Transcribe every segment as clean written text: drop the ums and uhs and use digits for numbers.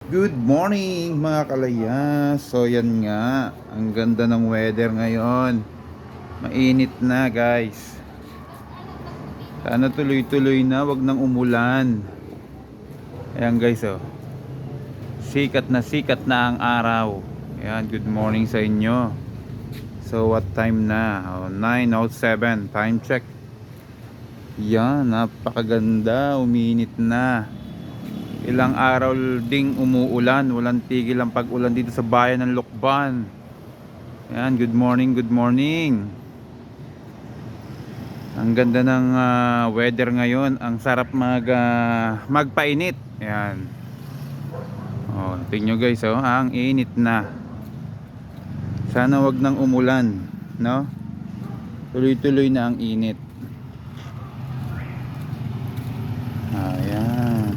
Good morning mga kalayas. So yan nga, ang ganda ng weather ngayon. Mainit na guys. Sana tuloy-tuloy na, wag nang umulan. Ayan guys oh. Sikat na ang araw. Ayan, good morning sa inyo. So what time na? 9:07 time check. Yan, napakaganda, uminit na. Ilang araw ding umuulan, walang tigil ang pag-ulan dito sa bayan ng Lokban. Yan, good morning, good morning. Ang ganda ng weather ngayon, ang sarap magpainit. Yan. Oh, tingnan nyo guys, oh, ang init na. Sana wag nang umulan, no? Tuloy-tuloy na ang init. Ayan.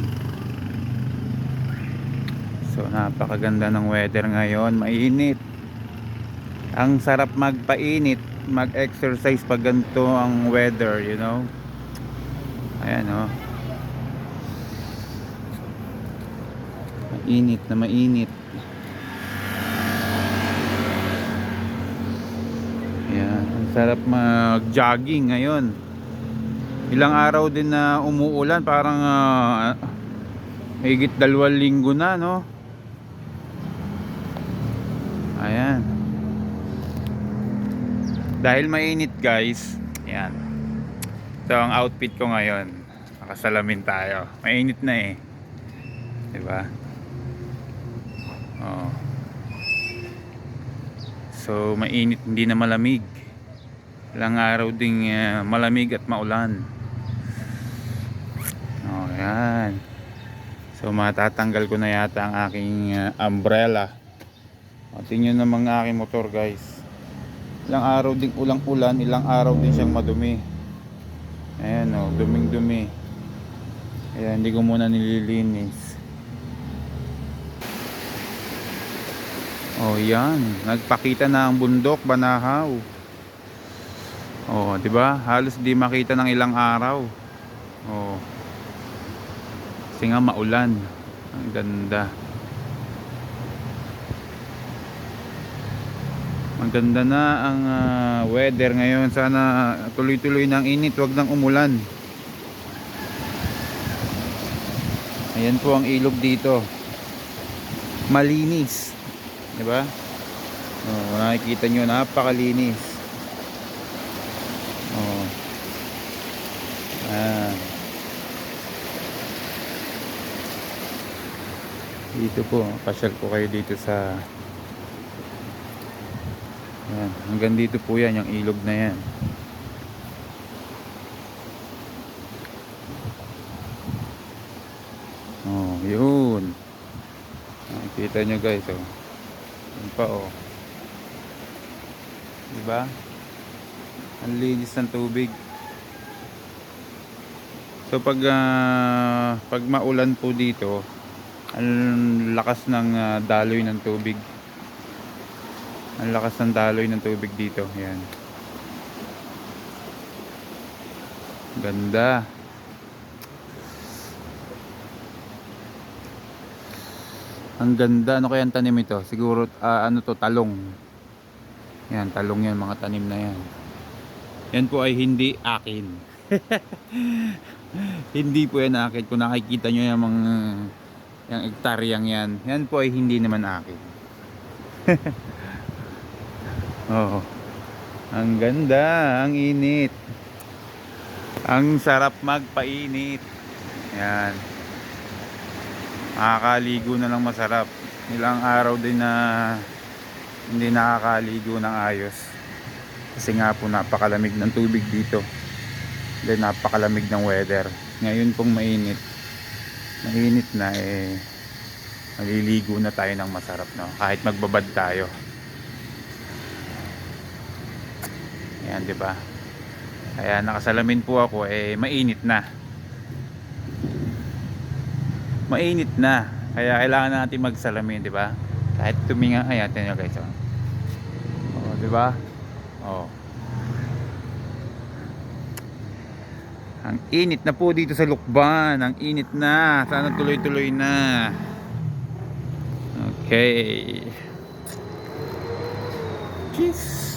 So napakaganda ng weather ngayon, mainit. Ang sarap magpainit, mag-exercise pag ganito ang weather, you know. Ayan oh. Mainit na mainit. Ayan, ang sarap mag-jogging ngayon. Ilang araw din na umuulan, parang higit 2 linggo na, no? Ayan. Dahil mainit, guys. Ayan. Ito ang outfit ko ngayon. Nakasalamin tayo. Mainit na eh. 'Di ba? Oh. So, mainit, hindi na malamig. Ilang araw ding malamig at maulan. Oh, ayan. So, matatanggal ko na yata ang aking umbrella. O, tingnan naman ang aking motor, guys. Ilang araw ding ulang-ulan, ilang araw din siyang madumi. Ayan o, duming-dumi. Kaya hindi ko muna nililinis. Oh, yan. Nagpakita na ang bundok, Banahaw. Oh, 'di ba? Halos di makita ng ilang araw. Oh. Kasi nga maulan. Ang ganda. Maganda na ang weather ngayon. Sana tuloy-tuloy ng init, wag nang umulan. Ayan po ang ilog dito. Malinis. 'Di ba? Oh, nakikita niyo, napakalinis. Oh. Ah. Dito po, pasyal ko kayo dito sa yan, hanggang dito po yan, yung ilog na yan. Oh, yun. Nakikita nyo guys, oh. Yun pa, oh. Diba? Ang linis ng tubig. So pag maulan po dito, ang lakas ng daloy ng tubig. Ang lakas ng daloy ng tubig dito. Ayan. Ganda. Ang ganda. Ano kaya ang tanim ito? Siguro ano to, talong. Yan, talong yan, mga tanim na yan. Yan po ay hindi akin. Hindi po yan akin. Kung nakikita nyo yung mga yung ektaryang yan, yan po ay hindi naman akin. Oh, ang ganda, ang init. Ang sarap magpainit. Yan. Nakakaligo na lang masarap. Ilang araw din na hindi nakakaligo ng ayos. Kasi nga po napakalamig ng tubig dito. Then napakalamig ng weather. Ngayon pong mainit. Mainit na eh. Maliligo na tayo ng masarap, no? Kahit magbabad tayo. Ayan, 'di ba? Kaya nakasalamin po ako eh mainit na. Mainit na. Kaya kailangan natin magsalamin, 'di ba? Kahit tuminga, ayan, tingnan guys, oh. Oh, 'di ba? Oh. Ang init na po dito sa Lukban. Ang init na. Sana tuloy-tuloy na. Okay. Cheers.